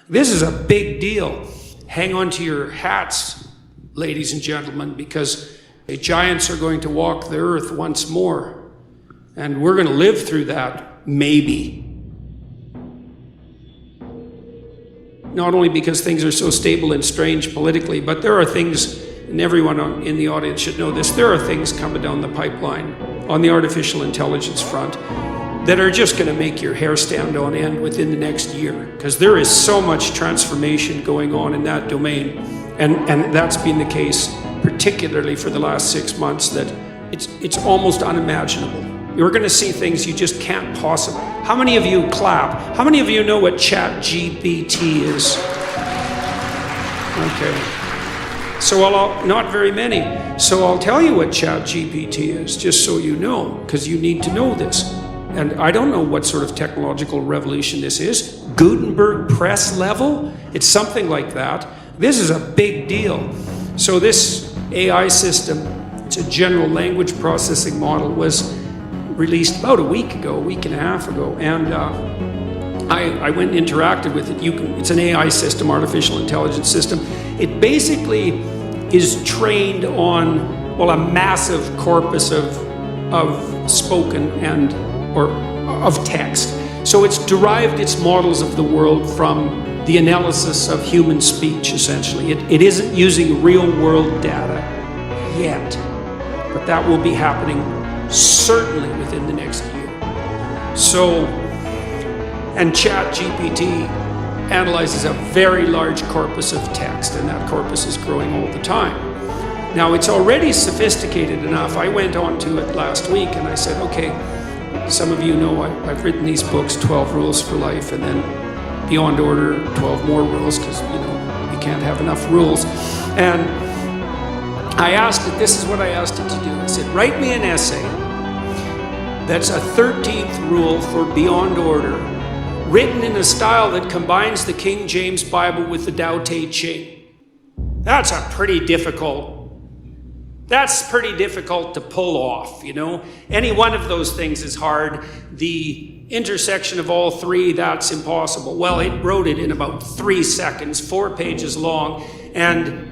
This is a big deal. Hang on to your hats, ladies and gentlemen, because the giants are going to walk the earth once more. And we're going to live through that, maybe. Not only because things are so stable and strange politically, but there are things, and everyone in the audience should know this, there are things coming down the pipeline on the artificial intelligence front that are just going to make your hair stand on end within the next year, because there is so much transformation going on in that domain, and that's been the case particularly for the last 6 months, that it's almost unimaginable. You're going to see things you just can't possibly. How many of you clap? How many of you know what Chat GPT is? Okay. So not very many. So I'll tell you what Chat GPT is, just so you know, because you need to know this. And I don't know what sort of technological revolution this is. Gutenberg press level? It's something like that. This is a big deal. So this AI system, it's a general language processing model, was released about a week and a half ago. And I went and interacted with it. It's an AI system, artificial intelligence system. It basically is trained on, well, a massive corpus of spoken or of text. So it's derived its models of the world from the analysis of human speech, essentially. It isn't using real-world data yet, but that will be happening certainly within the next year. So, and Chat GPT analyzes a very large corpus of text, and that corpus is growing all the time. Now, it's already sophisticated enough. I went on to it last week and I said, okay, some of you know I've written these books, 12 Rules for Life, and then Beyond Order, 12 more rules, because, you can't have enough rules. And I asked it, this is what I asked it to do. I said, write me an essay that's a 13th rule for Beyond Order, written in a style that combines the King James Bible with the Tao Te Ching. That's pretty difficult to pull off, Any one of those things is hard. The intersection of all three, that's impossible. Well, it wrote it in about 3 seconds, 4 pages long, and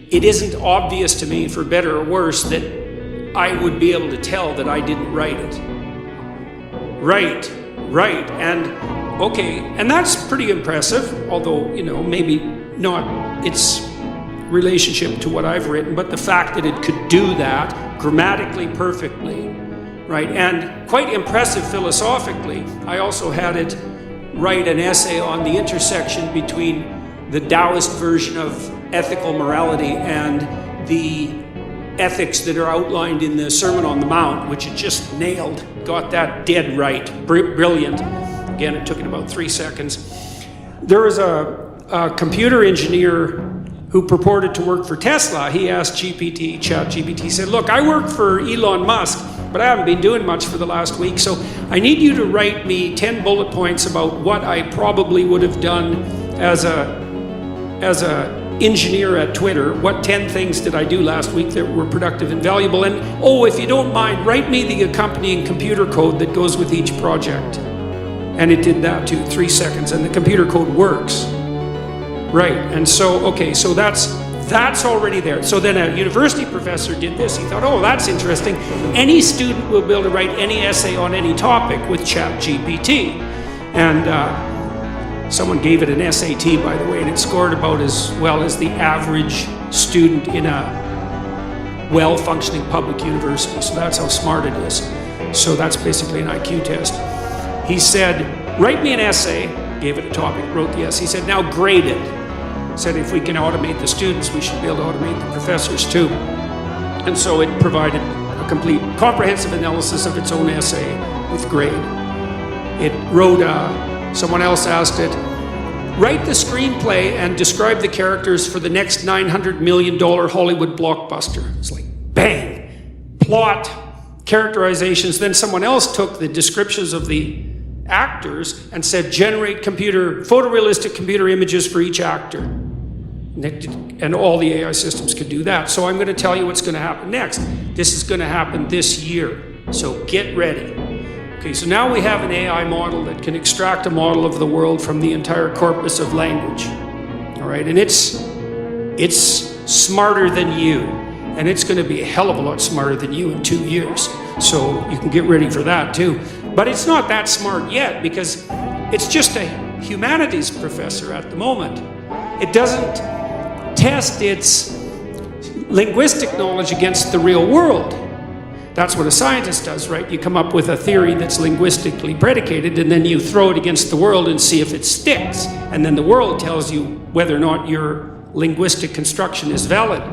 it isn't obvious to me, for better or worse, that I would be able to tell that I didn't write it. Right, and okay, and that's pretty impressive, although, maybe not its relationship to what I've written, but the fact that it could do that grammatically perfectly, right? And quite impressive philosophically. I also had it write an essay on the intersection between the Taoist version of ethical morality and the ethics that are outlined in the Sermon on the Mount, which it just nailed, got that dead right, brilliant. Again, it took it about 3 seconds. There was a computer engineer who purported to work for Tesla. He asked Chat GPT, said, look, I work for Elon Musk, but I haven't been doing much for the last week, so I need you to write me 10 bullet points about what I probably would have done as a engineer at Twitter. What 10 things did I do last week that were productive and valuable? And if you don't mind, write me the accompanying computer code that goes with each project. And it did that too, 3 seconds, and the computer code works. Right, and so, okay, so that's already there. So then a university professor did this. He thought, that's interesting. Any student will be able to write any essay on any topic with Chat GPT. And someone gave it an SAT, by the way, and it scored about as well as the average student in a well-functioning public university. So that's how smart it is. So that's basically an IQ test. He said, write me an essay, gave it a topic, wrote the essay. He said, now grade it. Said if we can automate the students, we should be able to automate the professors too. And so it provided a complete, comprehensive analysis of its own essay with grade. It wrote, someone else asked it, write the screenplay and describe the characters for the next $900 million Hollywood blockbuster. It's like, bang, plot, characterizations. Then someone else took the descriptions of the actors and said, generate photorealistic computer images for each actor. And all the AI systems could do that. So I'm going to tell you what's going to happen next. This is going to happen this year. So get ready. Okay, so now we have an AI model that can extract a model of the world from the entire corpus of language. All right, and it's smarter than you, and it's going to be a hell of a lot smarter than you in 2 years. So you can get ready for that too. But it's not that smart yet because it's just a humanities professor at the moment. It doesn't test its linguistic knowledge against the real world. That's what a scientist does, right? You come up with a theory that's linguistically predicated, and then you throw it against the world and see if it sticks. And then the world tells you whether or not your linguistic construction is valid.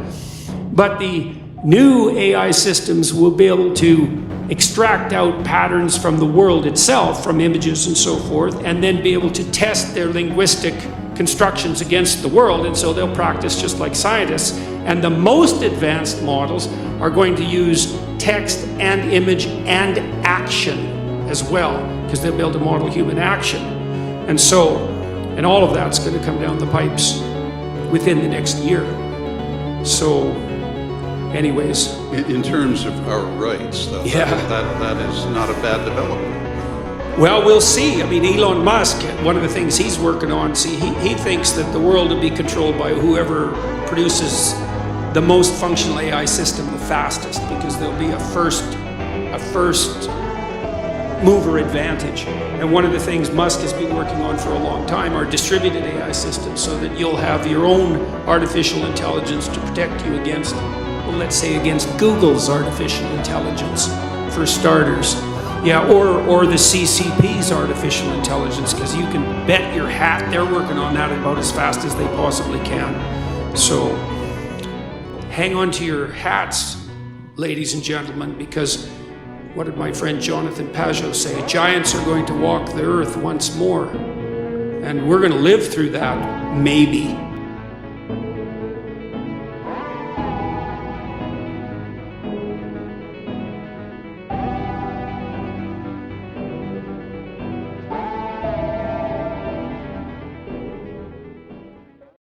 But the new AI systems will be able to extract out patterns from the world itself, from images and so forth, and then be able to test their linguistic constructions against the world, and so they'll practice just like scientists. And the most advanced models are going to use text and image and action as well, because they'll be able to model human action. And all of that's going to come down the pipes within the next year. So anyways. In terms of our rights, though, that is not a bad development. Well, we'll see. I mean, Elon Musk, one of the things he's working on, he thinks that the world will be controlled by whoever produces the most functional AI system the fastest, because there'll be a first mover advantage. And one of the things Musk has been working on for a long time are distributed AI systems, so that you'll have your own artificial intelligence to protect you against, well, let's say against Google's artificial intelligence, for starters. Yeah, or the CCP's artificial intelligence, because you can bet your hat they're working on that about as fast as they possibly can. So hang on to your hats, ladies and gentlemen, because what did my friend Jonathan Pajot say? Giants are going to walk the earth once more. And we're going to live through that, maybe.